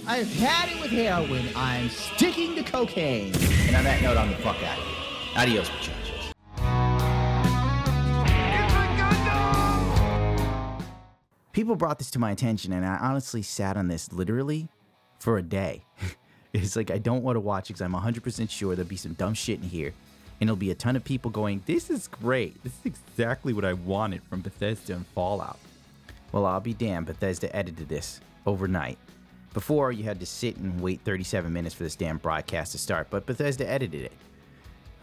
I've had it with heroin. I'm sticking to cocaine. And on that note, I'm the fuck out of here. Adios, muchachos. People brought this to my attention, and I honestly sat on this literally for a day. It's like I don't want to watch it because I'm 100% sure there'll be some dumb shit in here. And there'll be a ton of people going, this is great. This is exactly what I wanted from Bethesda and Fallout. Well, I'll be damned. Bethesda edited this overnight. Before, you had to sit and wait 37 minutes for this damn broadcast to start, but Bethesda edited it.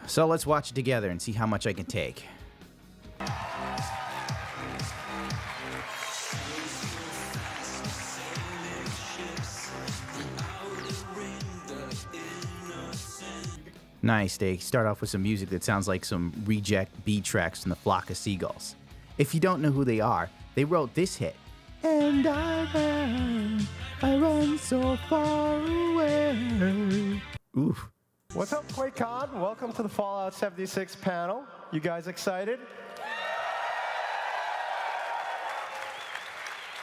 So let's watch it together and see how much I can take. Nice, they start off with some music that sounds like some reject B tracks from the Flock of Seagulls. If you don't know who they are, they wrote this hit. And I run so far away. Oof. What's up, QuakeCon? Welcome to the Fallout 76 panel. You guys excited?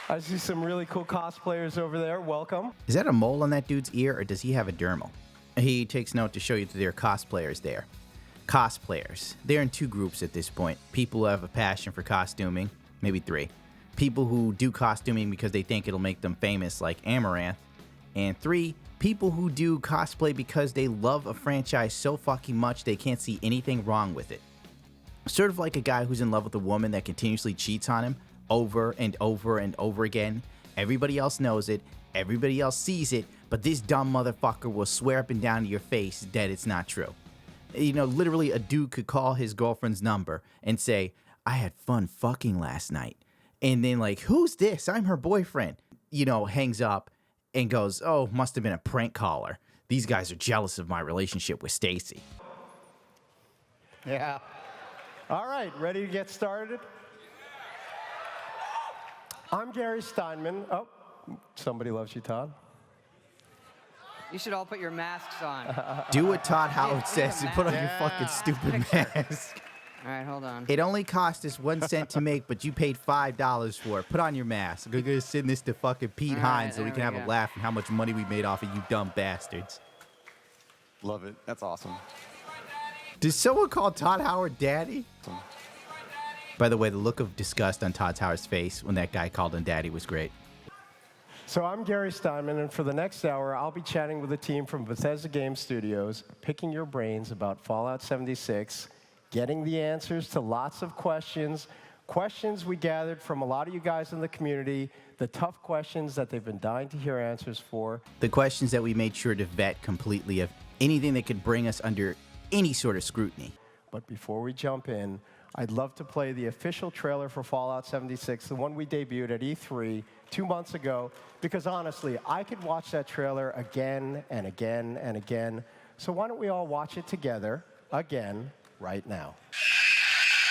I see some really cool cosplayers over there. Welcome. Is that a mole on that dude's ear, or does he have a dermal? He takes note to show you that there are cosplayers there. Cosplayers. They're in two groups at this point. People who have a passion for costuming, maybe three. People who do costuming because they think it'll make them famous, like Amaranth. And three, people who do cosplay because they love a franchise so fucking much they can't see anything wrong with it. Sort of like a guy who's in love with a woman that continuously cheats on him over and over and over again. Everybody else knows it. Everybody else sees it. But this dumb motherfucker will swear up and down to your face that it's not true. You know, literally a dude could call his girlfriend's number and say, I had fun fucking last night. And then like, who's this? I'm her boyfriend. You know, hangs up and goes, oh, must have been a prank caller. These guys are jealous of my relationship with Stacy. Yeah. All right, ready to get started? I'm Gary Steinman. Oh, somebody loves you, Todd. You should all put your masks on. Do what Todd Howard says and put on your fucking stupid mask. All right, hold on. It only cost us 1 cent to make, but you paid $5 for it. Put on your mask. We're going to send this to fucking Pete Hines so we can have a laugh at how much money we made off of you dumb bastards. Love it. That's awesome. Did someone call Todd Howard daddy? By the way, the look of disgust on Todd Howard's face when that guy called him daddy was great. So I'm Gary Steinman, and for the next hour, I'll be chatting with a team from Bethesda Game Studios, picking your brains about Fallout 76, getting the answers to lots of questions we gathered from a lot of you guys in the community, the tough questions that they've been dying to hear answers for. The questions that we made sure to vet completely of anything that could bring us under any sort of scrutiny. But before we jump in, I'd love to play the official trailer for Fallout 76, the one we debuted at E3 2 months ago, because honestly, I could watch that trailer again and again and again. So why don't we all watch it together again right now?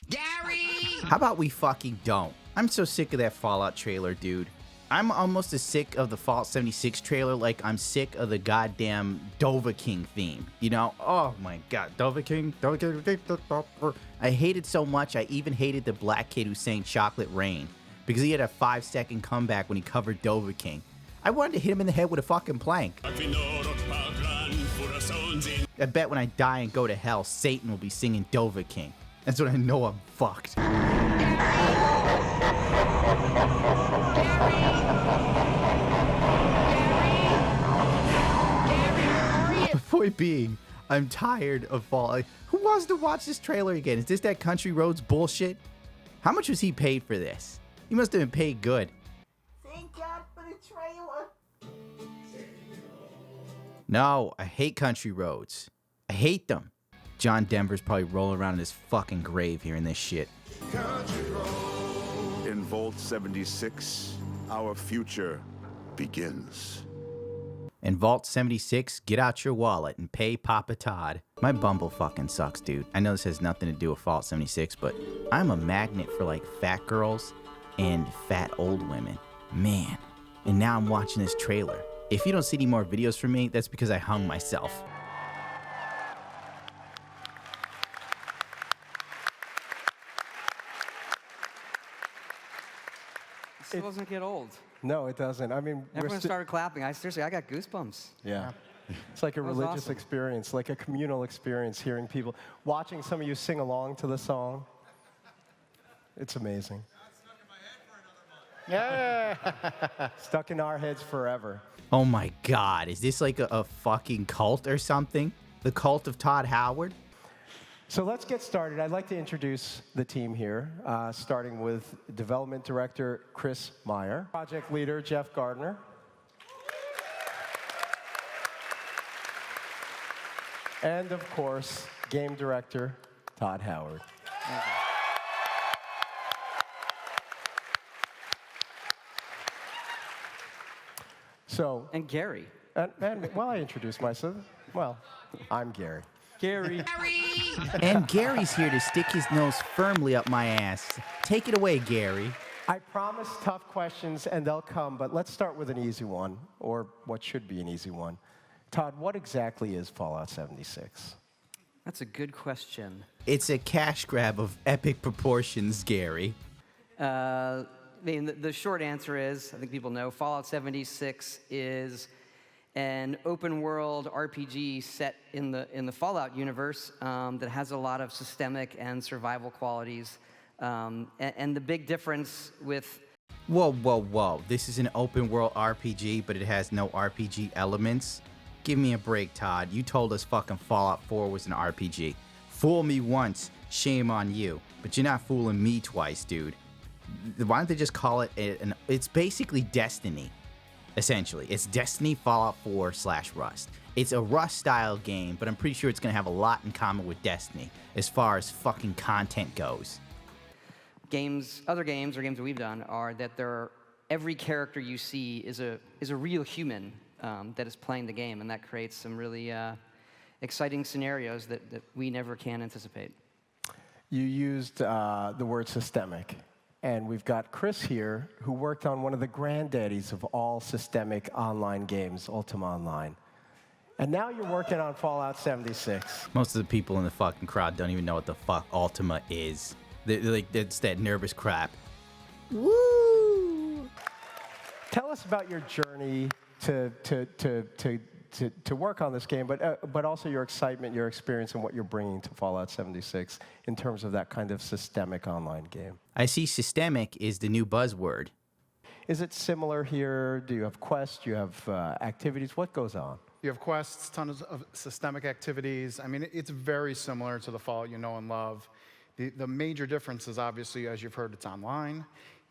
Gary! How about we fucking don't? I'm so sick of that Fallout trailer, dude. I'm almost as sick of the Fallout 76 trailer like I'm sick of the goddamn Dovahkiin theme. You know? Oh my god. Dovahkiin. I hate it so much, I even hated the black kid who sang Chocolate Rain because he had a 5-second comeback when he covered Dovahkiin. I wanted to hit him in the head with a fucking plank. I bet when I die and go to hell, Satan will be singing Dovahkiin. That's when I know I'm fucked. The point being, I'm tired of Fallout. Who wants to watch this trailer again? Is this that Country Roads bullshit? How much was he paid for this? He must have been paid good. Thank God for the trailer. No, I hate Country Roads. I hate them. John Denver's probably rolling around in his fucking grave hearing this shit. In Vault 76, our future begins. In Vault 76, get out your wallet and pay Papa Todd. My Bumble fucking sucks, dude. I know this has nothing to do with Vault 76, but I'm a magnet for like fat girls and fat old women. Man. And now I'm watching this trailer. If you don't see any more videos from me, that's because I hung myself. It doesn't get old. No, it doesn't. I mean, Everyone started clapping. Seriously, I got goosebumps. Yeah. It's like a was religious awesome. experience, like a communal experience, hearing people, watching some of you sing along to the song. It's amazing. Yeah. Stuck in our heads forever. Oh my God, is this like a fucking cult or something? The cult of Todd Howard? So let's get started. I'd like to introduce the team here, starting with Development Director Chris Meyer, Project Leader Jeff Gardner, and of course, Game Director Todd Howard. So, And Gary. well, I introduced myself. Well, I'm Gary. Gary. And Gary's here to stick his nose firmly up my ass. Take it away, Gary. I promise tough questions, and they'll come, but let's start with an easy one, or what should be an easy one. Todd, what exactly is Fallout 76? That's a good question. It's a cash grab of epic proportions, Gary. I mean, the short answer is, I think people know, Fallout 76 is an open-world RPG set in the Fallout universe that has a lot of systemic and survival qualities. And the big difference with... Whoa, whoa, whoa. This is an open world RPG, but it has no RPG elements? Give me a break, Todd. You told us fucking Fallout 4 was an RPG. Fool me once, shame on you. But you're not fooling me twice, dude. Why don't they just call it it's basically Destiny, essentially. It's Destiny Fallout 4 / Rust. It's a Rust-style game, but I'm pretty sure it's going to have a lot in common with Destiny as far as fucking content goes. Other games or games that we've done are that every character you see is a real human that is playing the game, and that creates some really exciting scenarios that we never can anticipate. You used the word systemic, and we've got Chris here, who worked on one of the granddaddies of all systemic online games, Ultima Online. And now you're working on Fallout 76. Most of the people in the fucking crowd don't even know what the fuck Ultima is. They're like, it's that nervous crap. Woo! Tell us about your journey to work on this game, but also your excitement, your experience, and what you're bringing to Fallout 76 in terms of that kind of systemic online game. I see systemic is the new buzzword. Is it similar here? Do you have quests? Do you have activities? What goes on? You have quests, tons of systemic activities. I mean, it's very similar to the Fallout you know and love. The major difference is obviously, as you've heard, it's online.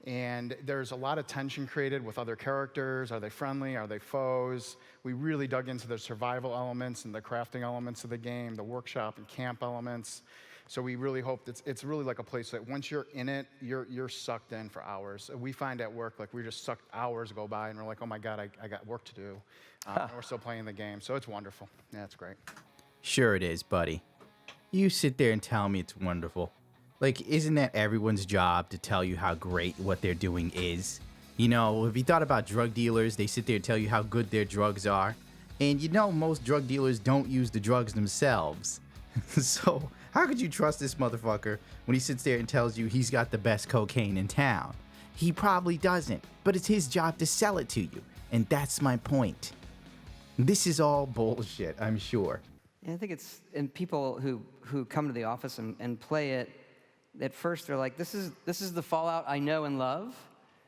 And there's a lot of tension created with other characters. Are they friendly? Are they foes? We really dug into the survival elements and the crafting elements of the game, the workshop and camp elements. So we really hope that it's really like a place that once you're in it, you're sucked in for hours. We find at work, like we just sucked hours go by and we're like, oh my God, I got work to do. And we're still playing the game. So it's wonderful. Yeah, it's great. Sure it is, buddy. You sit there and tell me it's wonderful. Like, isn't that everyone's job to tell you how great what they're doing is? You know, have you thought about drug dealers? They sit there and tell you how good their drugs are. And you know most drug dealers don't use the drugs themselves. So, how could you trust this motherfucker when he sits there and tells you he's got the best cocaine in town? He probably doesn't, but it's his job to sell it to you. And that's my point. This is all bullshit, I'm sure. And I think and people who come to the office and play it, at first they're like, this is the Fallout I know and love.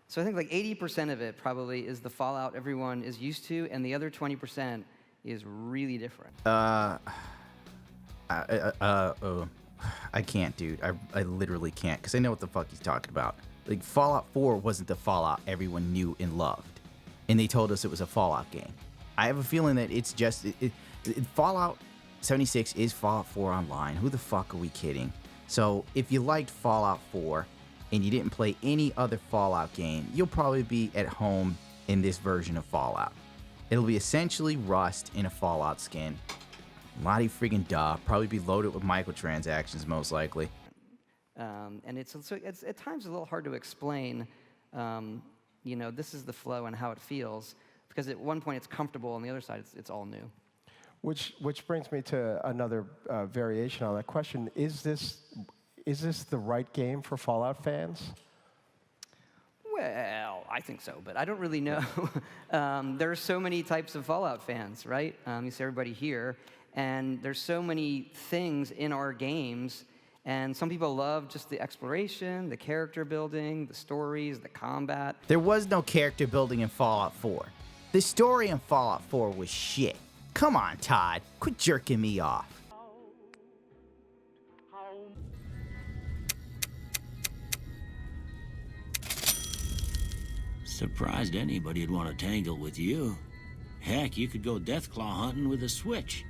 So I think like 80% of it probably is the Fallout everyone is used to, and the other 20% is really different. I can't, dude. I literally can't, because I know what the fuck he's talking about. Like, Fallout 4 wasn't the Fallout everyone knew and loved. And they told us it was a Fallout game. I have a feeling that it's just... Fallout 76 is Fallout 4 online. Who the fuck are we kidding? So, if you liked Fallout 4 and you didn't play any other Fallout game, you'll probably be at home in this version of Fallout. It'll be essentially Rust in a Fallout skin. Lottie friggin' duh. Probably be loaded with microtransactions, most likely. And it's at times a little hard to explain, you know, this is the flow and how it feels, because at one point it's comfortable, and the other side it's all new. Which brings me to another variation on that question. Is this the right game for Fallout fans? Well, I think so, but I don't really know. There are so many types of Fallout fans, right? You see everybody here, and there's so many things in our games, and some people love just the exploration, the character building, the stories, the combat. There was no character building in Fallout 4. The story in Fallout 4 was shit. Come on, Todd, quit jerking me off. Surprised anybody'd want to tangle with you. Heck, you could go Deathclaw hunting with a switch.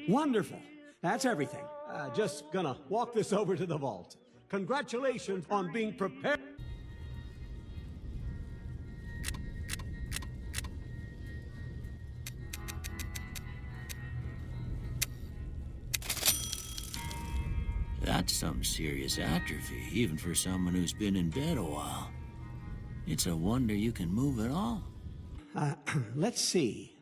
Wonderful. That's everything. Just gonna walk this over to the vault. Congratulations on being prepared. That's some serious atrophy, even for someone who's been in bed a while. It's a wonder you can move at all. Let's see.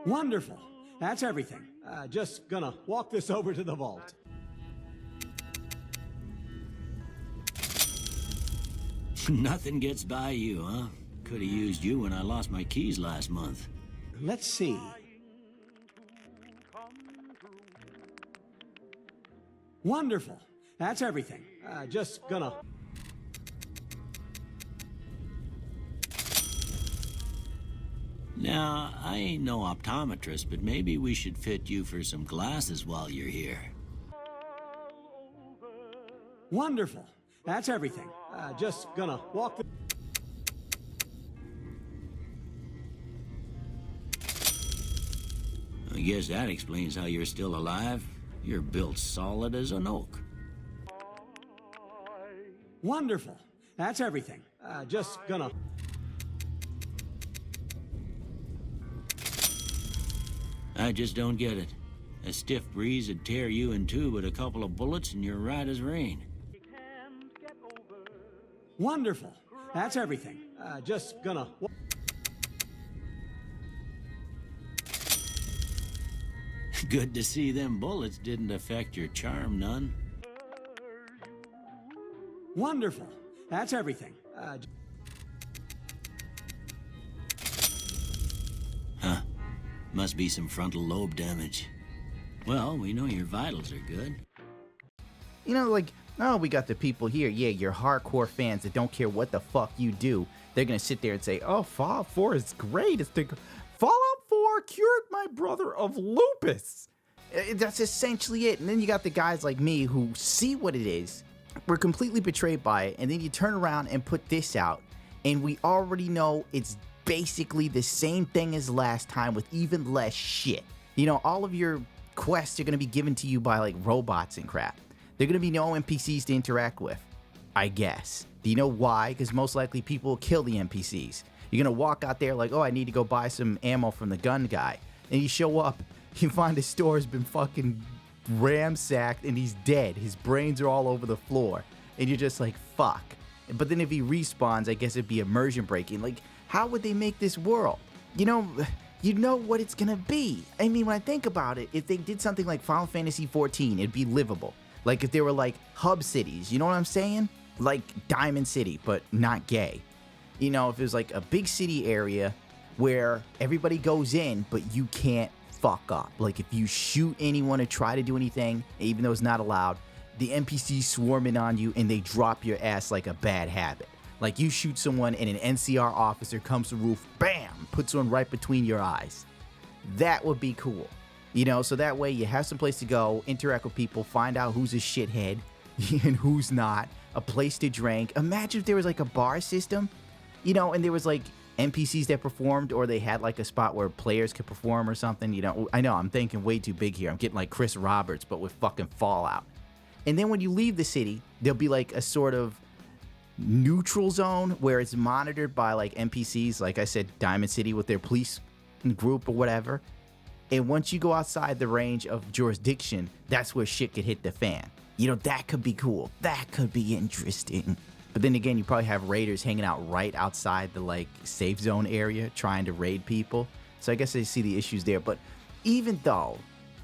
Wonderful. That's everything. Just gonna walk this over to the vault. Nothing gets by you, huh? Could have used you when I lost my keys last month. Let's see. Wonderful. That's everything. Just gonna... Now, I ain't no optometrist, but maybe we should fit you for some glasses while you're here. Wonderful. That's everything. Just gonna walk the... I guess that explains how you're still alive. You're built solid as an oak. Wonderful. That's everything. Just gonna... I just don't get it. A stiff breeze would tear you in two, but a couple of bullets and you're right as rain. Wonderful. That's everything. Just gonna... Good to see them bullets didn't affect your charm none. Wonderful. That's everything. Huh. Must be some frontal lobe damage. Well, we know your vitals are good. You know, like, oh, we got the people here, yeah, you're hardcore fans that don't care what the fuck you do. They're gonna sit there and say, oh, Fallout 4 is great. It's the... Fallout 4 cured my brother of lupus. That's essentially it. And then you got the guys like me who see what it is, we're completely betrayed by it, and then you turn around and put this out, and we already know it's basically the same thing as last time with even less shit. You know, all of your quests are going to be given to you by like robots and crap. There are going to be no NPCs to interact with, I guess. Do you know why? Because most likely people will kill the NPCs. You're going to walk out there like, oh, I need to go buy some ammo from the gun guy. And you show up, you find his store has been fucking ransacked and he's dead. His brains are all over the floor. And you're just like, fuck. But then if he respawns, I guess it'd be immersion breaking. Like, how would they make this world? You know what it's going to be. I mean, when I think about it, if they did something like Final Fantasy XIV, it'd be livable. Like if there were like hub cities, you know what I'm saying? Like Diamond City, but not gay. You know, if it was like a big city area where everybody goes in, but you can't fuck up. Like if you shoot anyone or try to do anything, even though it's not allowed, the NPCs swarm in on you and they drop your ass like a bad habit. Like you shoot someone and an NCR officer comes to the roof, bam, puts one right between your eyes. That would be cool. You know, so that way you have some place to go, interact with people, find out who's a shithead and who's not, a place to drink. Imagine if there was like a bar system, you know, and there was like NPCs that performed, or they had like a spot where players could perform or something. You know, I know I'm thinking way too big here. I'm getting like Chris Roberts, but with fucking Fallout. And then when you leave the city, there'll be like a sort of neutral zone where it's monitored by like NPCs, like I said, Diamond City with their police group or whatever. And once you go outside the range of jurisdiction, that's where shit could hit the fan. You know, that could be cool. That could be interesting. But then again, you probably have raiders hanging out right outside the like safe zone area trying to raid people. So I guess I see the issues there. But even though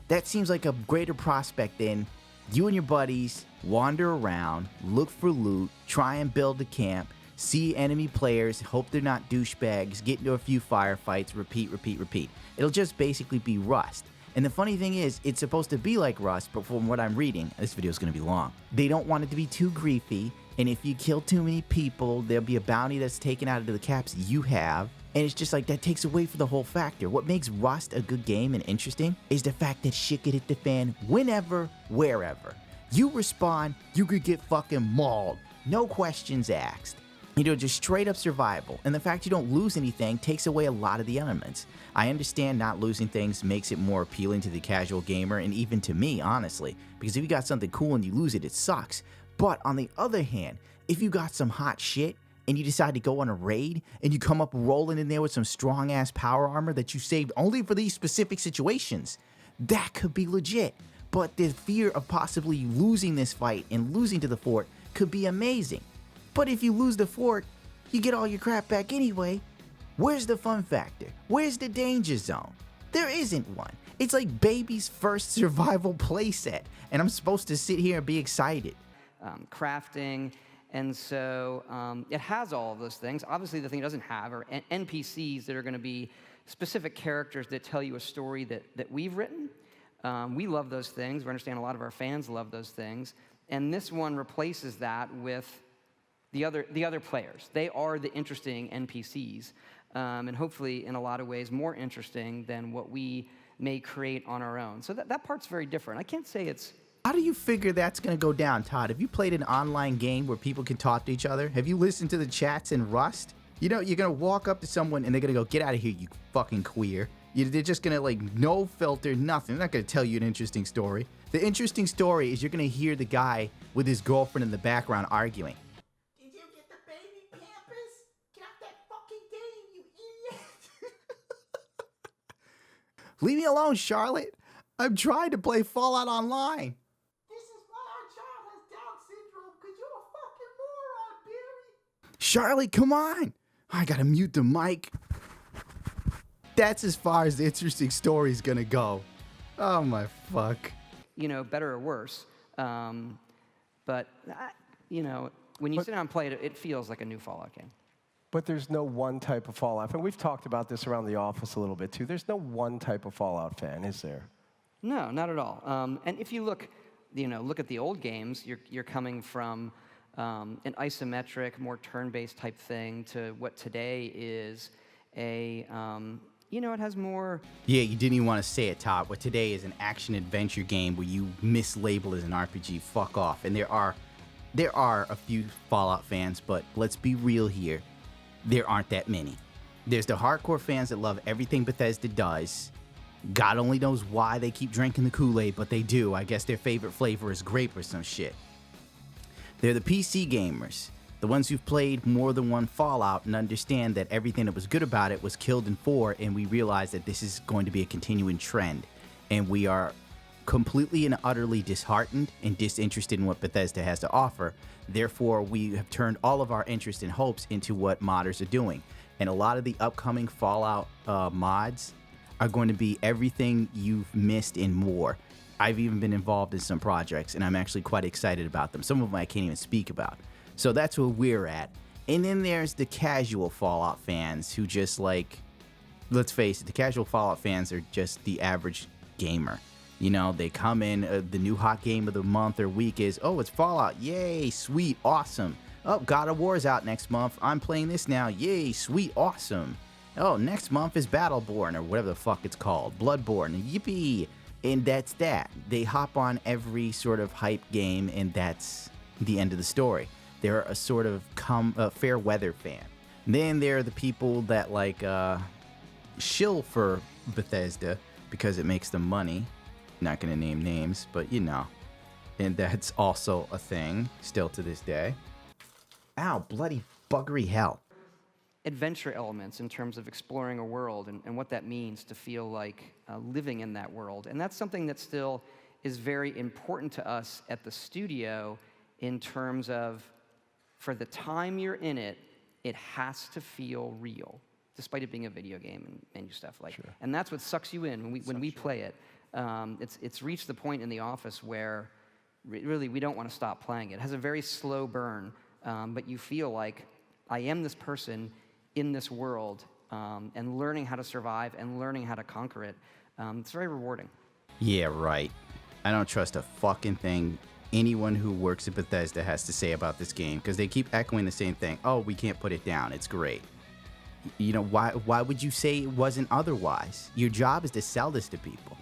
that seems like a greater prospect than you and your buddies wander around, look for loot, try and build a camp, see enemy players, hope they're not douchebags, get into a few firefights, repeat, repeat, repeat. It'll just basically be Rust. And the funny thing is, it's supposed to be like Rust, but from what I'm reading, this video is going to be long. They don't want it to be too griefy, and if you kill too many people, there'll be a bounty that's taken out of the caps you have. And it's just like, that takes away from the whole factor. What makes Rust a good game and interesting is the fact that shit could hit the fan whenever, wherever. You respawn, you could get fucking mauled. No questions asked. You know, just straight up survival. And the fact you don't lose anything takes away a lot of the elements. I understand not losing things makes it more appealing to the casual gamer, and even to me, honestly. Because if you got something cool and you lose it, it sucks. But on the other hand, if you got some hot shit, and you decide to go on a raid, and you come up rolling in there with some strong-ass power armor that you saved only for these specific situations, that could be legit. But the fear of possibly losing this fight and losing to the fort could be amazing. But if you lose the fort, you get all your crap back anyway. Where's the fun factor? Where's the danger zone? There isn't one. It's like baby's first survival playset, and I'm supposed to sit here and be excited. Crafting, and so it has all of those things. Obviously, the thing it doesn't have are NPCs that are going to be specific characters that tell you a story that we've written. We love those things. We understand a lot of our fans love those things. And this one replaces that with the other players. They are the interesting NPCs, and hopefully, in a lot of ways, more interesting than what we may create on our own. So that part's very different. I can't say it's... How do you figure that's going to go down, Todd? Have you played an online game where people can talk to each other? Have you listened to the chats in Rust? You know, you're going to walk up to someone and they're going to go, "Get out of here, you fucking queer." They're just going to, like, no filter, nothing. They're not going to tell you an interesting story. The interesting story is you're going to hear the guy with his girlfriend in the background arguing. "Did you get the baby Pampers? Get off that fucking game, you idiot." "Leave me alone, Charlotte. I'm trying to play Fallout Online." "This is why our child has Down syndrome, because you're a fucking moron, Barry." "Charlotte, come on. I gotta mute the mic." That's as far as the interesting story's gonna go. Oh my fuck. You know, better or worse. But, you know, when you sit down and play it, it feels like a new Fallout game. But there's no one type of Fallout. And we've talked about this around the office a little bit, too. There's no one type of Fallout fan, is there? No, not at all. And if you look at the old games, you're coming from an isometric, more turn-based type thing to what today is a, it has more... Yeah, you didn't even want to say it, Todd. What today is an action-adventure game where you mislabel as an RPG. Fuck off. And there are a few Fallout fans, but let's be real here. There aren't that many. There's the hardcore fans that love everything Bethesda does. God only knows why they keep drinking the Kool-Aid, but they do. I guess their favorite flavor is grape or some shit. They're the PC gamers, the ones who've played more than one Fallout and understand that everything that was good about it was killed in 4, and we realize that this is going to be a continuing trend. And we are completely and utterly disheartened and disinterested in what Bethesda has to offer. Therefore, we have turned all of our interest and hopes into what modders are doing. And a lot of the upcoming Fallout mods are going to be everything you've missed and more. I've even been involved in some projects, and I'm actually quite excited about them. Some of them I can't even speak about. So that's where we're at. And then there's the casual Fallout fans who just like, let's face it, the casual Fallout fans are just the average gamer. You know, they come in, the new hot game of the month or week is, "Oh, it's Fallout. Yay, sweet, awesome. Oh, God of War's out next month. I'm playing this now. Yay, sweet, awesome. Oh, next month is Battleborn," or whatever the fuck it's called. Bloodborne. Yippee. And that's that. They hop on every sort of hype game, and that's the end of the story. They're a sort of fair weather fan. Then there are the people that like shill for Bethesda because it makes them money. Not going to name names, but you know. And that's also a thing still to this day. Ow, bloody buggery hell. Adventure elements in terms of exploring a world and what that means to feel like living in that world. And that's something that still is very important to us at the studio in terms of for the time you're in it, it has to feel real, despite it being a video game and menu stuff like. Sure. And that's what sucks you in when we play it. It's reached the point in the office where really we don't want to stop playing it. It has a very slow burn, but you feel like I am this person in this world, and learning how to survive and learning how to conquer it. It's very rewarding. Yeah, right. I don't trust a fucking thing anyone who works at Bethesda has to say about this game, because they keep echoing the same thing. Oh, we can't put it down. It's great. You know, why would you say it wasn't otherwise? Your job is to sell this to people.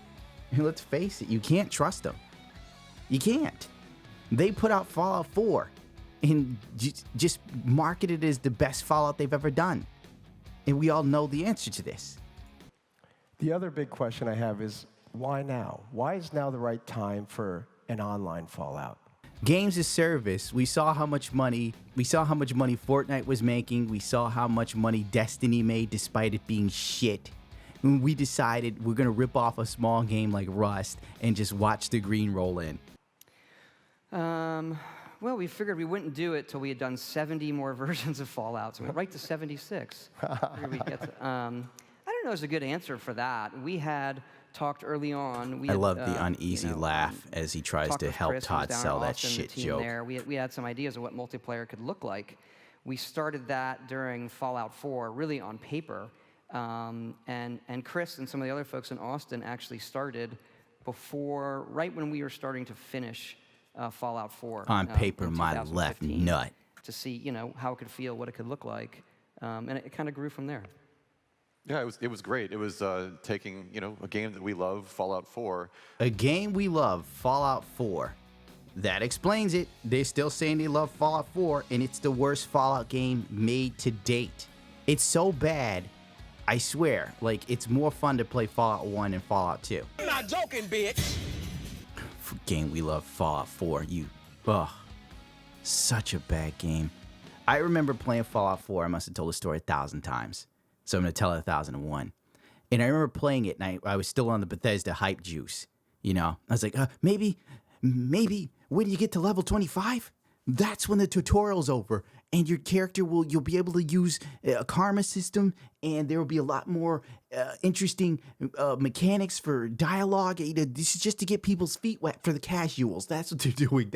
And let's face it, you can't trust them. You can't. They put out Fallout 4 and just marketed it as the best Fallout they've ever done. And we all know the answer to this. The other big question I have is, why now? Why is now the right time for an online Fallout? Games as service. We saw how much money Fortnite was making. We saw how much money Destiny made despite it being shit. And we decided we're gonna rip off a small game like Rust and just watch the green roll in. Well, we figured we wouldn't do it till we had done 70 more versions of Fallout, so we went right to 76. Figured we'd get to, I don't know, there's a good answer for that. We had talked early on. I love the uneasy laugh as he tries to help Chris, Todd down sell in that Austin, shit the team joke. there. We had some ideas of what multiplayer could look like. We started that during Fallout 4, really on paper. And Chris and some of the other folks in Austin actually started right when we were starting to finish Fallout 4. On paper, in my left 2015, nut. to see, how it could feel, what it could look like. And it kind of grew from there. Yeah, it was great. It was taking, a game that we love, Fallout 4. A game we love, Fallout 4. That explains it. They're still saying they love Fallout 4, and it's the worst Fallout game made to date. It's so bad, I swear, it's more fun to play Fallout 1 and Fallout 2. I'm not joking, bitch. Game we love, Fallout 4. Such a bad game. I remember playing Fallout 4. I must have told the story 1,000 times. So I'm going to tell it 1,001. And I remember playing it, and I was still on the Bethesda hype juice. I was like, maybe when you get to level 25, that's when the tutorial's over, and your character you'll be able to use a karma system, and there will be a lot more interesting mechanics for dialogue. This is just to get people's feet wet for the casuals. That's what they're doing.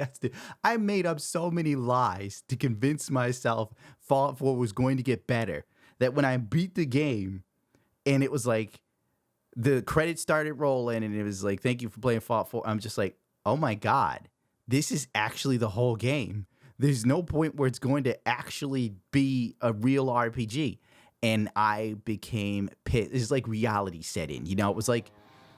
I made up so many lies to convince myself Fallout 4 was going to get better, that when I beat the game, and it was like, the credits started rolling, and it was like, thank you for playing Fallout 4. I'm just like, oh my God, this is actually the whole game. There's no point where it's going to actually be a real RPG. And I became pissed. It's like reality set in. It was like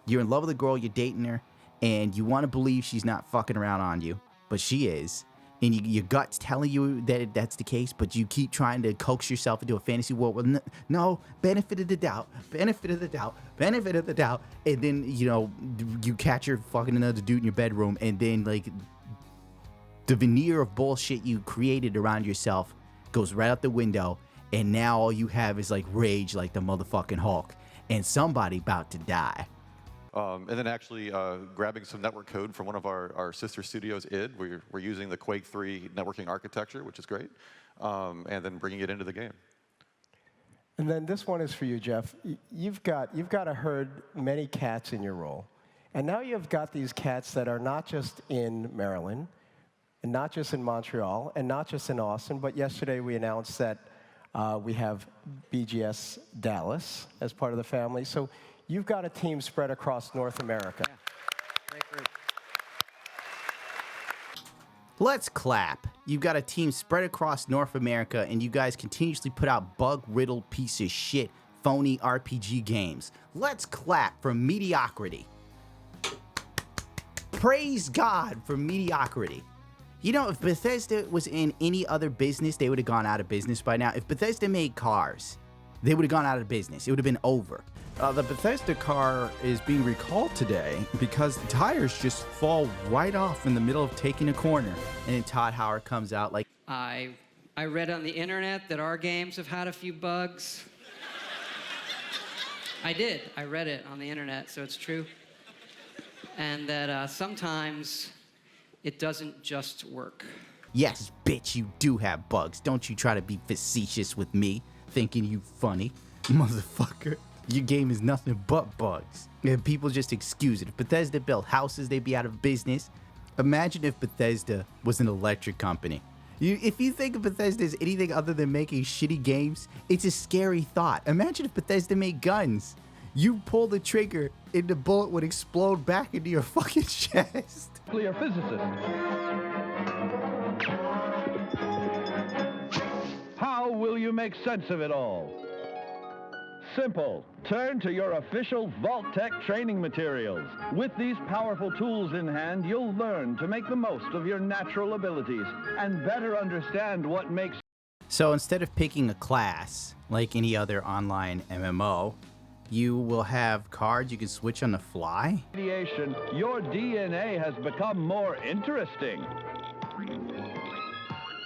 you're in love with a girl, you're dating her, and you want to believe she's not fucking around on you, but she is. And your gut's telling you that that's the case, but you keep trying to coax yourself into a fantasy world with no, benefit of the doubt. And then, you catch her fucking another dude in your bedroom, and then, the veneer of bullshit you created around yourself goes right out the window, and now all you have is, rage like the motherfucking Hulk, and somebody about to die. And then actually grabbing some network code from one of our sister studios, id. We're using the Quake 3 networking architecture, which is great, and then bringing it into the game. And then this one is for you, Jeff. You've got to herd many cats in your role. And now you've got these cats that are not just in Maryland, and not just in Montreal, and not just in Austin, but yesterday we announced that we have BGS Dallas as part of the family. So you've got a team spread across North America. Yeah. Great group. Let's clap. You've got a team spread across North America, and you guys continuously put out bug-riddled piece of shit, phony RPG games. Let's clap for mediocrity. Praise God for mediocrity. If Bethesda was in any other business, they would have gone out of business by now. If Bethesda made cars, they would have gone out of business. It would have been over. The Bethesda car is being recalled today because the tires just fall right off in the middle of taking a corner. And then Todd Howard comes out like, I read on the internet that our games have had a few bugs. I did. I read it on the internet, so it's true. And that sometimes it doesn't just work. Yes, bitch, you do have bugs. Don't you try to be facetious with me, thinking you funny. Motherfucker, your game is nothing but bugs. And people just excuse it. If Bethesda built houses, they'd be out of business. Imagine if Bethesda was an electric company. If you think of Bethesda as anything other than making shitty games, it's a scary thought. Imagine if Bethesda made guns. You pull the trigger and the bullet would explode back into your fucking chest. Clear physicist. How will you make sense of it all? Simple. Turn to your official Vault-Tec training materials. With these powerful tools in hand, you'll learn to make the most of your natural abilities and better understand what makes... So instead of picking a class, like any other online MMO, you will have cards you can switch on the fly? Radiation, your DNA has become more interesting.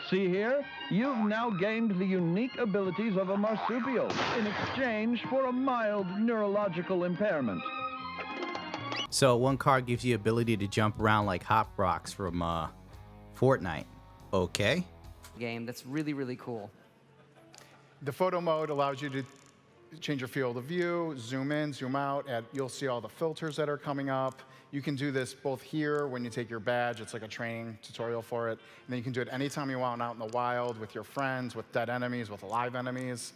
See here? You've now gained the unique abilities of a marsupial in exchange for a mild neurological impairment. So one card gives you ability to jump around like Hop Rocks from Fortnite. Okay. Game that's really, really cool. The photo mode allows you to change your field of view, zoom in, zoom out, you'll see all the filters that are coming up. You can do this both here when you take your badge, it's like a training tutorial for it, and then you can do it anytime you want out in the wild with your friends, with dead enemies, with alive enemies.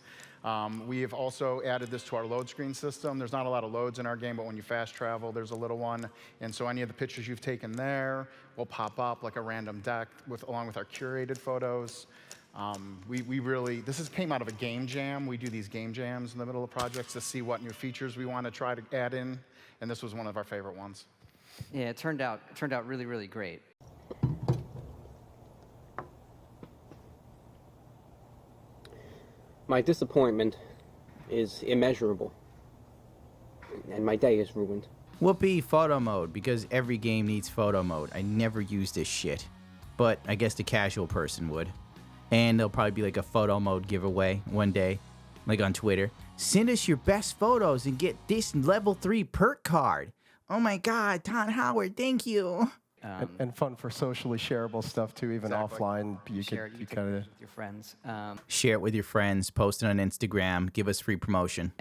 We have also added this to our load screen system. There's not a lot of loads in our game, but when you fast travel, there's a little one. And so any of the pictures you've taken there will pop up like a random deck along with our curated photos. This came out of a game jam. We do these game jams in the middle of projects to see what new features we want to try to add in, and this was one of our favorite ones. Yeah, it turned out really, really great. My disappointment is immeasurable, and my day is ruined. Whoopee, photo mode, because every game needs photo mode. I never use this shit, but I guess the casual person would. And there'll probably be like a photo mode giveaway one day, like on Twitter. Send us your best photos and get this level 3 perk card. Oh my God, Todd Howard, thank you. And fun for socially shareable stuff too, even offline. You Share it, could kind of with your friends. Share it with your friends, post it on Instagram, give us free promotion.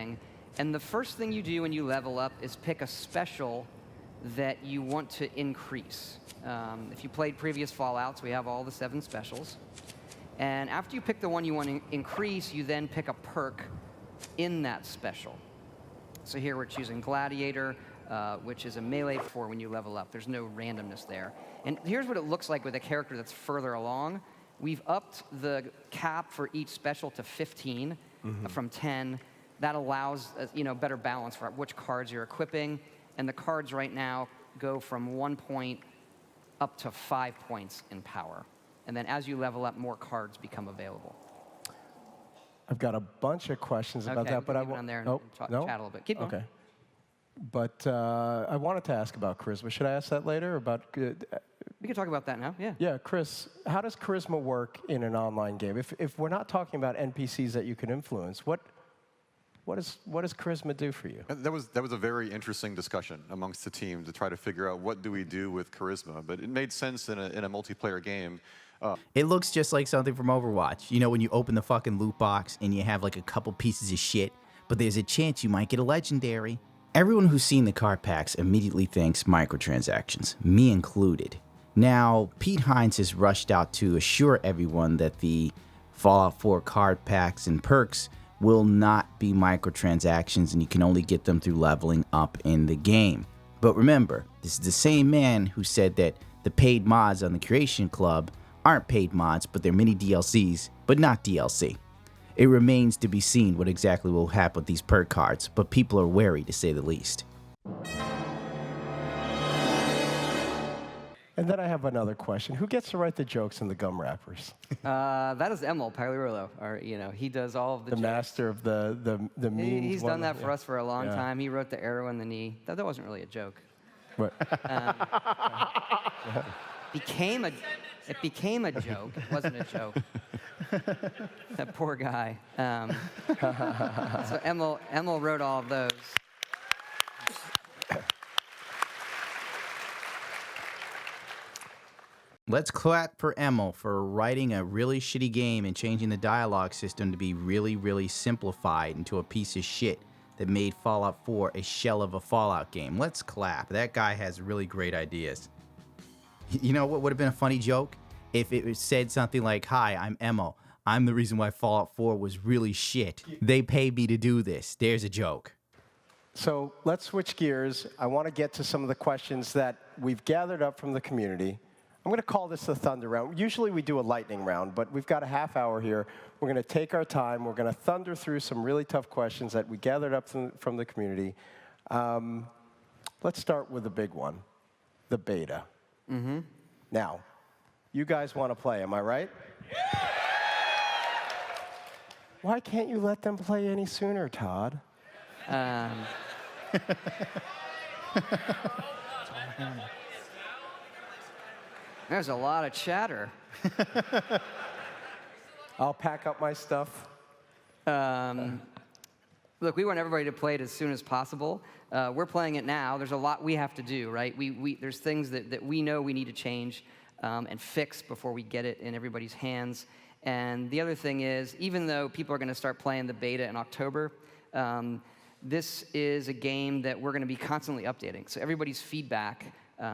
And the first thing you do when you level up is pick a special that you want to increase. If you played previous Fallouts, we have all the 7 specials. And after you pick the one you want to increase, you then pick a perk in that special. So here we're choosing Gladiator, which is a melee for when you level up. There's no randomness there. And here's what it looks like with a character that's further along. We've upped the cap for each special to 15 from 10. That allows better balance for which cards you're equipping. And the cards right now go from 1 point up to 5 points in power. And then as you level up, more cards become available. I've got a bunch of questions about that, but I want there and chat a little bit. Keep going. Okay. But I wanted to ask about charisma. Should I ask that later? Or about? We can talk about that now. Yeah. Yeah, Chris. How does charisma work in an online game? If we're not talking about NPCs that you can influence, what does charisma do for you? That was a very interesting discussion amongst the team to try to figure out what do we do with charisma. But it made sense in a multiplayer game. It looks just like something from Overwatch. You know, when you open the fucking loot box and you have like a couple pieces of shit, but there's a chance you might get a legendary. Everyone who's seen the card packs immediately thinks microtransactions, me included. Now, Pete Hines has rushed out to assure everyone that the Fallout 4 card packs and perks will not be microtransactions and you can only get them through leveling up in the game. But remember, this is the same man who said that the paid mods on the Creation Club aren't paid mods, but they're mini DLCs, but not DLC. It remains to be seen what exactly will happen with these perk cards, but people are wary to say the least. And then I have another question. Who gets to write the jokes in the gum wrappers? That is Emil Pagliarolo. He does all of the jokes. Master of the memes. He's done that for us for a long time. He wrote the arrow in the knee. That wasn't really a joke. What? It became a joke. It wasn't a joke. That poor guy. So Emil wrote all of those. Let's clap for Emil for writing a really shitty game and changing the dialogue system to be really, really simplified into a piece of shit that made Fallout 4 a shell of a Fallout game. Let's clap. That guy has really great ideas. You know what would have been a funny joke? If it said something like, "Hi, I'm Emil. I'm the reason why Fallout 4 was really shit. They paid me to do this." There's a joke. So let's switch gears. I want to get to some of the questions that we've gathered up from the community. I'm going to call this the thunder round. Usually we do a lightning round, but we've got a half hour here. We're going to take our time. We're going to thunder through some really tough questions that we gathered up from the community. Let's start with the big one, the beta. Now, you guys want to play, am I right? Yeah! Why can't you let them play any sooner, Todd? There's a lot of chatter. I'll pack up my stuff. Look, we want everybody to play it as soon as possible. We're playing it now. There's a lot we have to do, right? There's things that we know we need to change and fix before we get it in everybody's hands. And the other thing is, even though people are going to start playing the beta in October, this is a game that we're going to be constantly updating. So everybody's feedback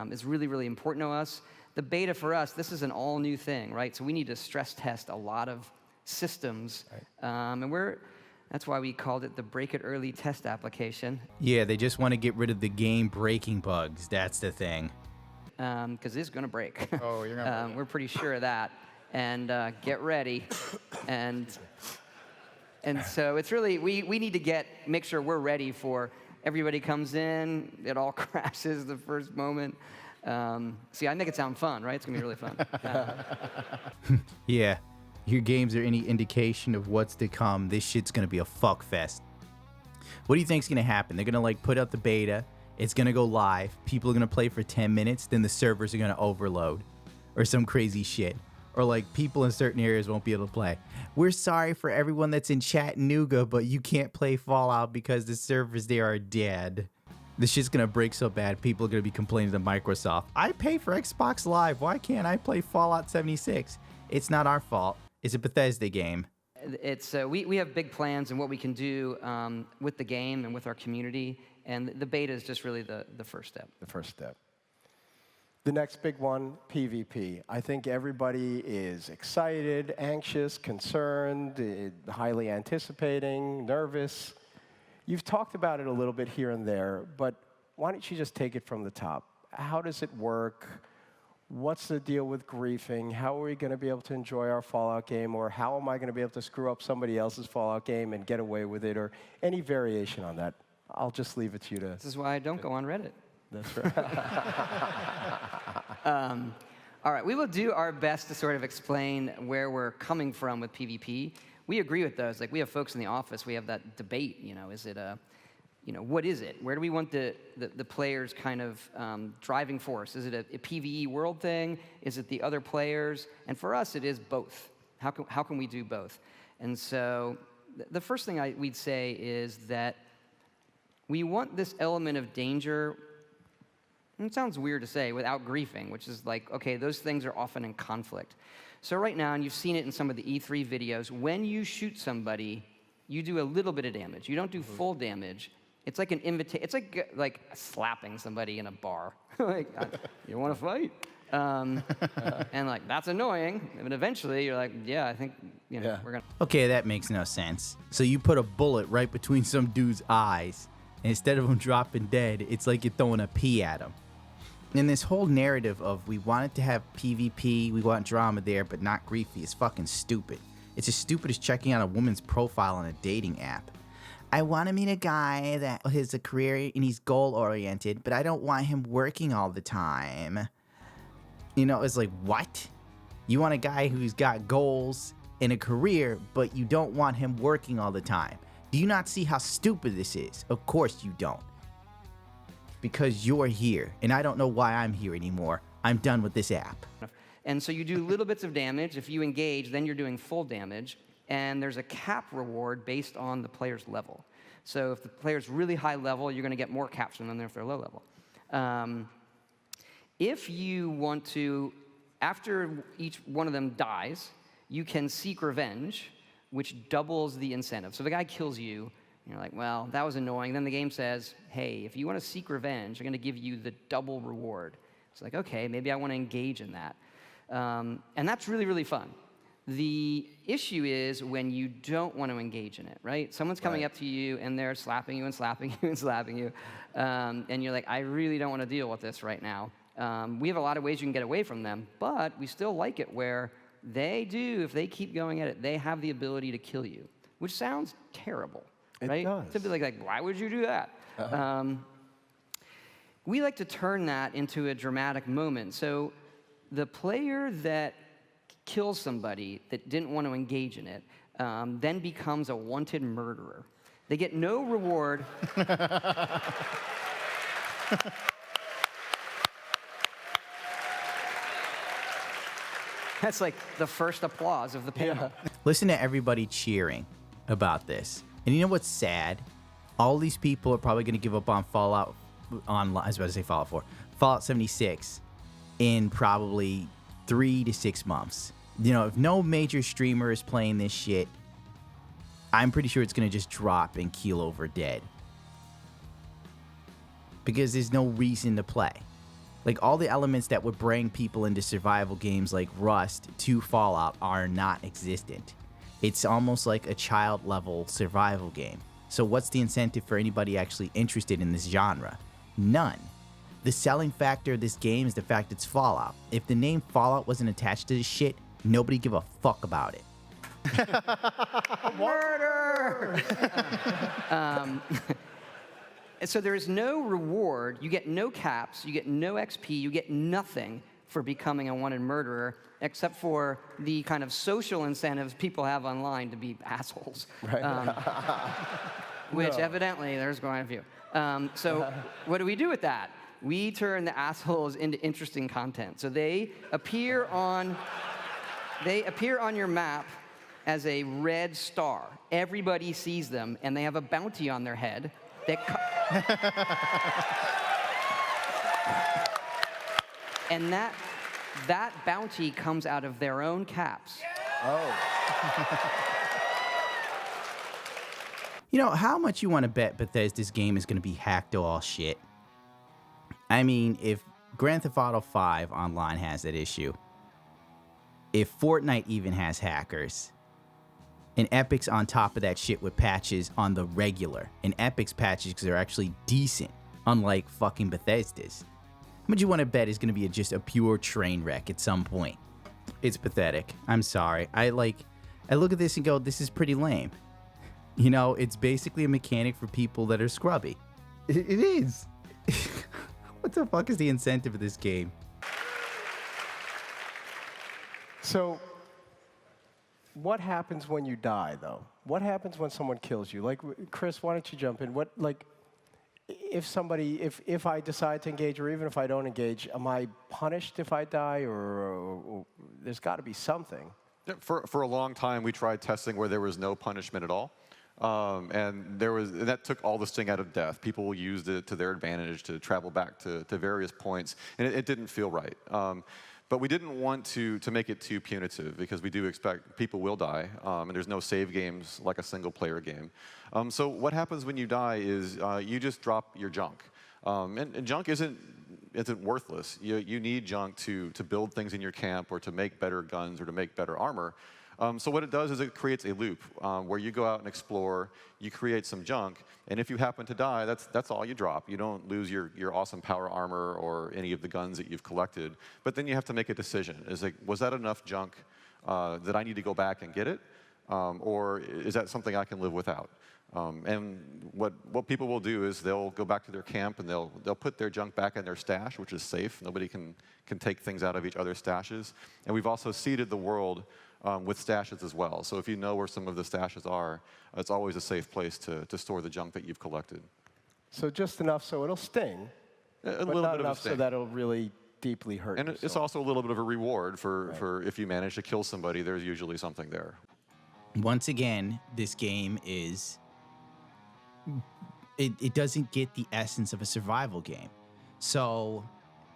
is really, really important to us. The beta for us, this is an all-new thing, right? So we need to stress test a lot of systems. And that's why we called it the Break It Early test application. Yeah, they just want to get rid of the game-breaking bugs. That's the thing. Because it's going to break. Oh, you're going to break it. We're pretty sure of that. And get ready. And so it's really, we need to make sure we're ready for everybody comes in, it all crashes the first moment. See, I make it sound fun, right? It's going to be really fun. Yeah. Your games are any indication of what's to come. This shit's going to be a fuck fest. What do you think's going to happen? They're going to like put out the beta. It's going to go live. People are going to play for 10 minutes. Then the servers are going to overload or some crazy shit. Or like people in certain areas won't be able to play. We're sorry for everyone that's in Chattanooga, but you can't play Fallout because the servers there are dead. This shit's going to break so bad, people are going to be complaining to Microsoft. I pay for Xbox Live. Why can't I play Fallout 76? It's not our fault. It's a Bethesda game. We have big plans and what we can do with the game and with our community, and the beta is just really the first step. The first step. The next big one, PvP. I think everybody is excited, anxious, concerned, highly anticipating, nervous. You've talked about it a little bit here and there, but why don't you just take it from the top? How does it work? What's the deal with griefing? How are we going to be able to enjoy our Fallout game? Or how am I going to be able to screw up somebody else's Fallout game and get away with it? Or any variation on that. I'll just leave it to you to... This is why I don't go on Reddit. That's right. All right, we will do our best to sort of explain where we're coming from with PvP. We agree with those. Like, we have folks in the office, we have that debate, is it what is it? Where do we want the players kind of driving force? Is it a PvE world thing? Is it the other players? And for us, it is both. How can we do both? And so the first thing we'd say is that we want this element of danger. It sounds weird to say, without griefing, which is like, okay, those things are often in conflict. So right now, and you've seen it in some of the E3 videos, when you shoot somebody, you do a little bit of damage. You don't do full damage. It's like an invitation. It's like slapping somebody in a bar. Like, you want to fight? And like, that's annoying. And eventually, you're like, yeah, I think we're gonna. Okay, that makes no sense. So you put a bullet right between some dude's eyes, and instead of him dropping dead, it's like you're throwing a pea at him. And this whole narrative of we wanted to have PvP, we want drama there, but not griefy is fucking stupid. It's as stupid as checking out a woman's profile on a dating app. I want to meet a guy that has a career and he's goal-oriented, but I don't want him working all the time. It's like, what? You want a guy who's got goals and a career, but you don't want him working all the time. Do you not see how stupid this is? Of course you don't. Because you're here, and I don't know why I'm here anymore. I'm done with this app. And so you do little bits of damage. If you engage, then you're doing full damage. And there's a cap reward based on the player's level. So if the player's really high level, you're going to get more caps from them than if they're low level. If you want to after each one of them dies, you can seek revenge, which doubles the incentive. So if a guy kills you, and you're like, well, that was annoying. Then the game says, hey, if you want to seek revenge, I'm going to give you the double reward. It's like, okay, maybe I want to engage in that. And that's really, really fun. The issue is when you don't want to engage in it, right? Someone's coming up to you, and they're slapping you and slapping you and slapping you. And you're like, I really don't want to deal with this right now. We have a lot of ways you can get away from them, but we still like it where they do, if they keep going at it, they have the ability to kill you, which sounds terrible, right? It does. To be like, why would you do that? We like to turn that into a dramatic moment. So the player that kills somebody that didn't want to engage in it then becomes a wanted murderer. They get no reward. That's like the first applause of the panel. Yeah. Listen to everybody cheering about this. And you know what's sad? All these people are probably going to give up on Fallout Online. I was about to say Fallout 4. Fallout 76 in probably 3 to 6 months. You know, if no major streamer is playing this shit, I'm pretty sure it's going to just drop and keel over dead. Because there's no reason to play. Like, all the elements that would bring people into survival games like Rust to Fallout are not existent. It's almost like a child-level survival game. So what's the incentive for anybody actually interested in this genre? None. The selling factor of this game is the fact it's Fallout. If the name Fallout wasn't attached to this shit, nobody give a fuck about it. Murder! So there is no reward. You get no caps. You get no XP. You get nothing for becoming a wanted murderer, except for the kind of social incentives people have online to be assholes. Right. Which evidently there's quite a few. So what do we do with that? We turn the assholes into interesting content. So they appear on your map as a red star. Everybody sees them, and they have a bounty on their head. And that bounty comes out of their own caps. Oh. You know, how much you want to bet Bethesda's game is going to be hacked to all shit? I mean, if Grand Theft Auto 5 Online has that issue, if Fortnite even has hackers, and Epic's on top of that shit with patches on the regular, and Epic's patches because they're actually decent, unlike fucking Bethesda's, how much you want to bet is going to be just a pure train wreck at some point? It's pathetic. I'm sorry. I look at this and go, this is pretty lame. You know, it's basically a mechanic for people that are scrubby. It is. What the fuck is the incentive of this game? So, what happens when you die, though? What happens when someone kills you? Like, Chris, why don't you jump in? What, like, if I decide to engage, or even if I don't engage, am I punished if I die, or there's got to be something? Yeah, for a long time, we tried testing where there was no punishment at all. And that took all the sting out of death. People used it to their advantage to travel back to various points, and it didn't feel right. But we didn't want to make it too punitive, because we do expect people will die, and there's no save games like a single-player game. So what happens when you die is you just drop your junk. And junk isn't worthless. You need junk to build things in your camp, or to make better guns, or to make better armor. So what it does is it creates a loop where you go out and explore, you create some junk, and if you happen to die, that's all you drop. You don't lose your awesome power armor or any of the guns that you've collected. But then you have to make a decision. Is like, was that enough junk that I need to go back and get it? Or is that something I can live without? And what people will do is they'll go back to their camp, and they'll put their junk back in their stash, which is safe. Nobody can take things out of each other's stashes. And we've also seeded the world with stashes as well. So if you know where some of the stashes are, it's always a safe place to store the junk that you've collected. So just enough so it'll sting, a but little not bit enough of a sting. so that it'll really deeply hurt And you. it's also a little bit of a reward for if you manage to kill somebody, there's usually something there. Once again, this game is... It doesn't get the essence of a survival game. So...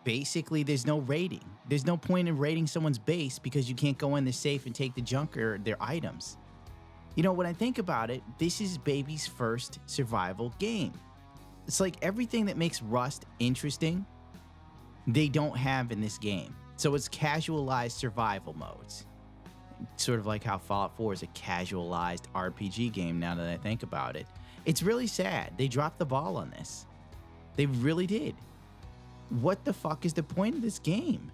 basically, there's no rating. There's no point in raiding someone's base because you can't go in the safe and take the junk or their items. You know, when I think about it, this is baby's first survival game. It's like everything that makes Rust interesting, they don't have in this game. So it's casualized survival modes. Sort of like how Fallout 4 is a casualized RPG game now that I think about it. It's really sad. They dropped the ball on this. They really did. What the fuck is the point of this game?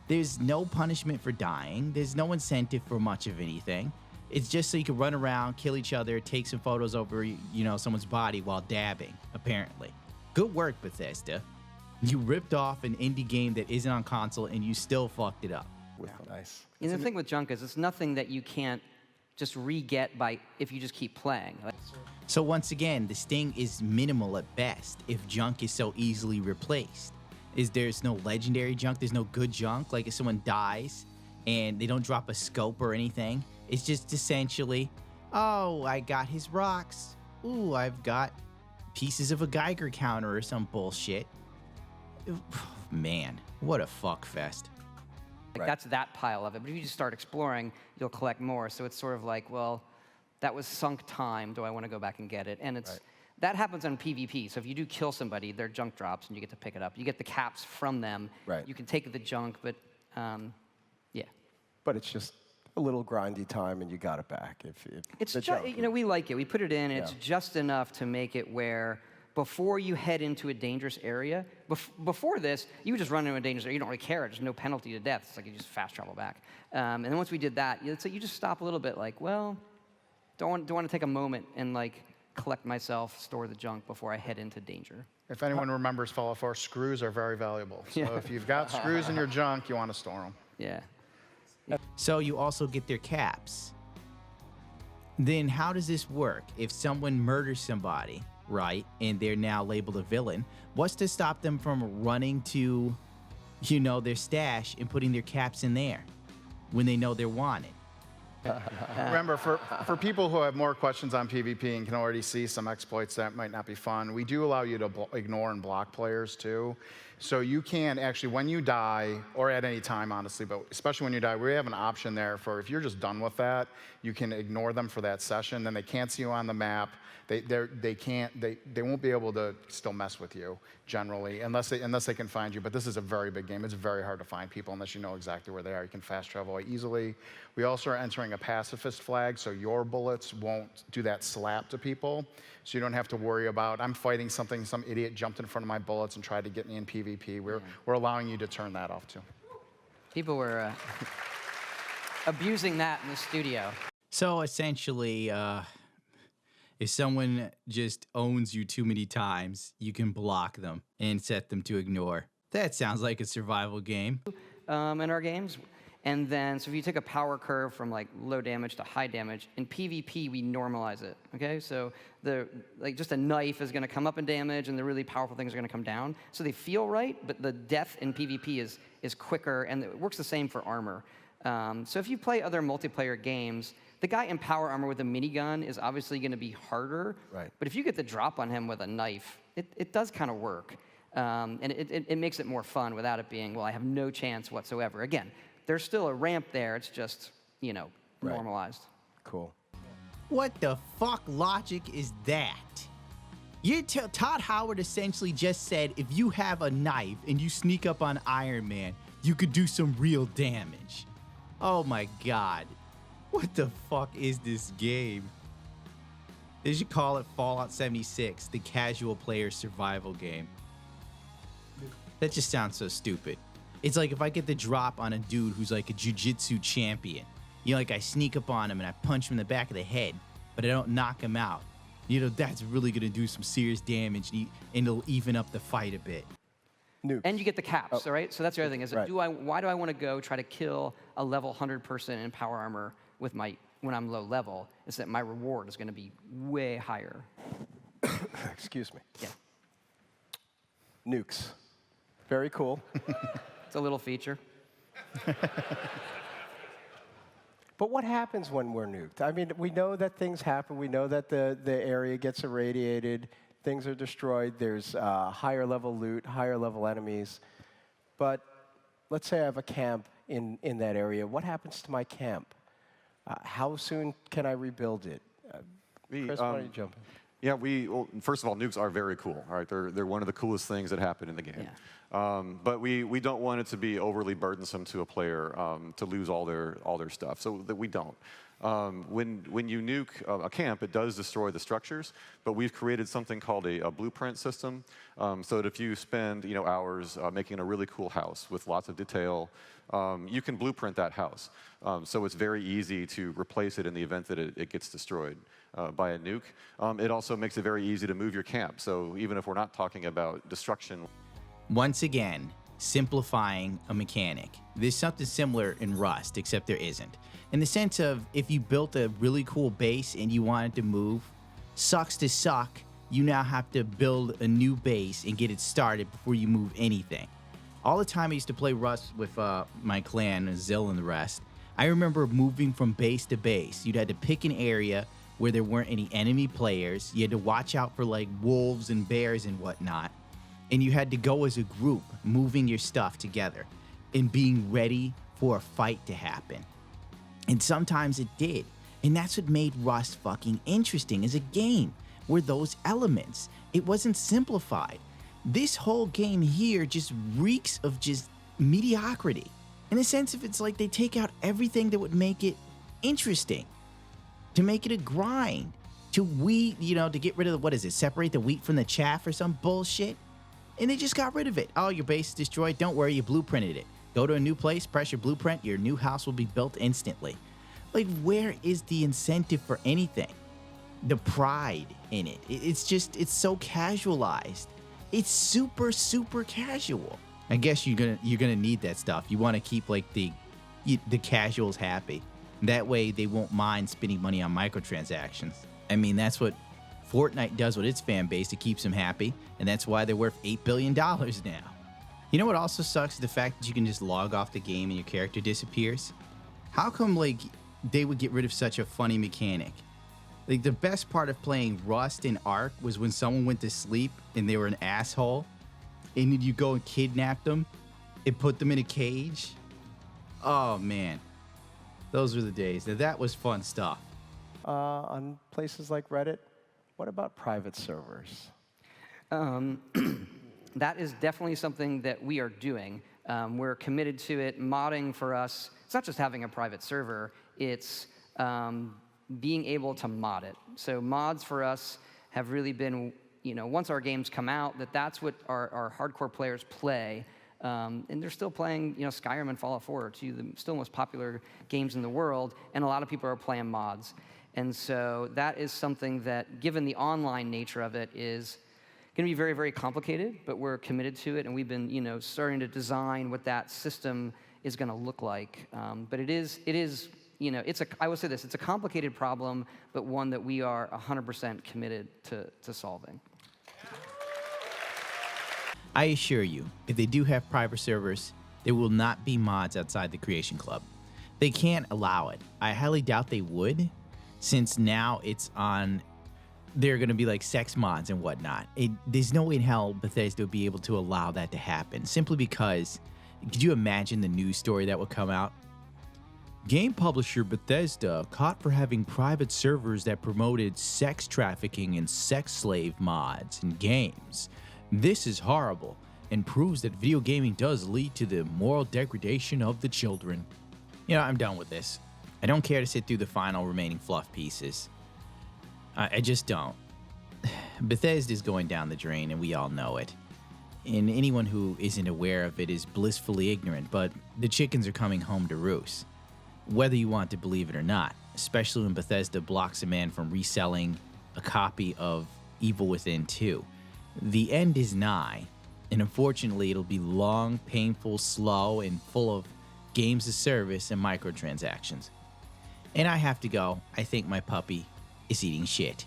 There's no punishment for dying. There's no incentive for much of anything. It's just so you can run around, kill each other, take some photos over, someone's body while dabbing, apparently. Good work, Bethesda. You ripped off an indie game that isn't on console and you still fucked it up. Nice. And the thing with junk is it's nothing that you can't just re-get if you just keep playing. So once again, the sting is minimal at best if junk is so easily replaced. There's no legendary junk, there's no good junk, like if someone dies and they don't drop a scope or anything, it's just essentially, oh, I got his rocks. Ooh, I've got pieces of a Geiger counter or some bullshit. Man, what a fuck fest. That's that pile of it. But if you just start exploring, you'll collect more. So it's sort of like, well, that was sunk time. Do I want to go back and get it? And that happens on PvP. So if you do kill somebody, their junk drops and you get to pick it up. You get the caps from them. Right. You can take the junk, but yeah. But it's just a little grindy time and you got it back. It's just, we like it. We put it in, and it's just enough to make it where before you head into a dangerous area, before this, you would just run into a dangerous area. You don't really care. There's no penalty to death. It's like you just fast travel back. And then once we did that, it's like you just stop a little bit like, well, don't want to take a moment and like collect myself, store the junk before I head into danger. If anyone remembers Fallout 4, screws are very valuable. So if you've got screws in your junk, you want to store them. Yeah. So you also get their caps. Then how does this work? If someone murders somebody, right, and they're now labeled a villain, what's to stop them from running to, their stash and putting their caps in there when they know they're wanted? Remember, for people who have more questions on PvP and can already see some exploits that might not be fun, we do allow you to ignore and block players too. So you can actually, when you die, or at any time, honestly, but especially when you die, we have an option there for if you're just done with that, you can ignore them for that session. Then they can't see you on the map. They won't be able to still mess with you generally unless they can find you. But this is a very big game. It's very hard to find people unless you know exactly where they are. You can fast travel easily. We also are entering a pacifist flag, so your bullets won't do that slap to people. So you don't have to worry about, I'm fighting something, some idiot jumped in front of my bullets and tried to get me in PvP. We're allowing you to turn that off too. People were abusing that in the studio. So essentially, if someone just owns you too many times, you can block them and set them to ignore. That sounds like a survival game. In our games. And then, so if you take a power curve from like low damage to high damage, in PvP we normalize it, okay? So just a knife is gonna come up in damage and the really powerful things are gonna come down. So they feel right, but the death in PvP is quicker, and it works the same for armor. So if you play other multiplayer games, the guy in power armor with a minigun is obviously gonna be harder, right. But if you get the drop on him with a knife, it does kind of work. And it makes it more fun without it being, well, I have no chance whatsoever. Again, there's still a ramp there. It's just, normalized. Cool. What the fuck logic is that? Todd Howard essentially just said if you have a knife and you sneak up on Iron Man, you could do some real damage. Oh my God. What the fuck is this game? They should call it Fallout 76, the casual player survival game. That just sounds so stupid. It's like if I get the drop on a dude who's like a jiu-jitsu champion. Like I sneak up on him and I punch him in the back of the head, but I don't knock him out. That's really gonna do some serious damage and it'll even up the fight a bit. Nukes. And you get the caps, all right? So that's the other thing, is right. Why do I want to go try to kill a level 100 person in power armor when I'm low level? It's that my reward is gonna be way higher. Excuse me. Yeah. Nukes. Very cool. It's a little feature. But what happens when we're nuked? I mean, we know that things happen. We know that the area gets irradiated. Things are destroyed. There's higher level loot, higher level enemies. But let's say I have a camp in that area. What happens to my camp? How soon can I rebuild it? Chris, why don't you jump in? Yeah, well, first of all, nukes are very cool. All right, they're one of the coolest things that happen in the game. Yeah. But we don't want it to be overly burdensome to a player to lose all their stuff. So that we don't. When you nuke a camp, it does destroy the structures. But we've created something called a blueprint system, so that if you spend hours making a really cool house with lots of detail, you can blueprint that house. So it's very easy to replace it in the event that it gets destroyed by a nuke. It also makes it very easy to move your camp. So even if we're not talking about destruction. Once again, simplifying a mechanic. There's something similar in Rust, except there isn't. In the sense of, if you built a really cool base and you wanted to move, sucks to suck, you now have to build a new base and get it started before you move anything. All the time I used to play Rust with my clan, Zill and the rest, I remember moving from base to base. You'd had to pick an area where there weren't any enemy players. You had to watch out for like wolves and bears and whatnot. And you had to go as a group, moving your stuff together and being ready for a fight to happen. And sometimes it did. And that's what made Rust fucking interesting as a game, were those elements. It wasn't simplified. This whole game here just reeks of just mediocrity. In the sense of, it's like they take out everything that would make it interesting, to make it a grind, to to get rid of separate the wheat from the chaff or some bullshit. And they just got rid of it. Oh, your base is destroyed. Don't worry, you blueprinted it. Go to a new place, press your blueprint, your new house will be built instantly. Like, where is the incentive for anything? The pride in it. It's so casualized. It's super, super casual. I guess you're gonna need that stuff. You want to keep like the casuals happy. That way they won't mind spending money on microtransactions. I mean, that's what Fortnite does with its fan base. It keeps them happy, and that's why they're worth $8 billion now. You know what also sucks? The fact that you can just log off the game and your character disappears. How come like they would get rid of such a funny mechanic? Like, the best part of playing Rust and Ark was when someone went to sleep and they were an asshole, and then you go and kidnap them and put them in a cage. Oh man, those were the days. Now, that was fun stuff. On places like Reddit, what about private servers? That is definitely something that we are doing. We're committed to it. Modding for us, it's not just having a private server, it's being able to mod it. So mods for us have really been, once our games come out, that's what our hardcore players play. And they're still playing, Skyrim and Fallout 4, two of the still most popular games in the world, and a lot of people are playing mods. And so that is something that, given the online nature of it, is going to be very, very complicated, but we're committed to it, and we've been, starting to design what that system is going to look like. But it is, I would say this, it's a complicated problem, but one that we are 100% committed to solving. I assure you, if they do have private servers, there will not be mods outside the Creation Club. They can't allow it. I highly doubt they would, since now it's on, they're going to be like sex mods and whatnot. There's no way in hell Bethesda would be able to allow that to happen, simply because, could you imagine the news story that would come out? Game publisher Bethesda caught for having private servers that promoted sex trafficking and sex slave mods in games. This is horrible and proves that video gaming does lead to the moral degradation of the children. I'm done with this. I don't care to sit through the final remaining fluff pieces. I just don't. Bethesda's going down the drain, and we all know it. And anyone who isn't aware of it is blissfully ignorant, but the chickens are coming home to roost. Whether you want to believe it or not, especially when Bethesda blocks a man from reselling a copy of Evil Within 2. The end is nigh, and unfortunately it'll be long, painful, slow, and full of games of service and microtransactions. And I have to go. I think my puppy is eating shit.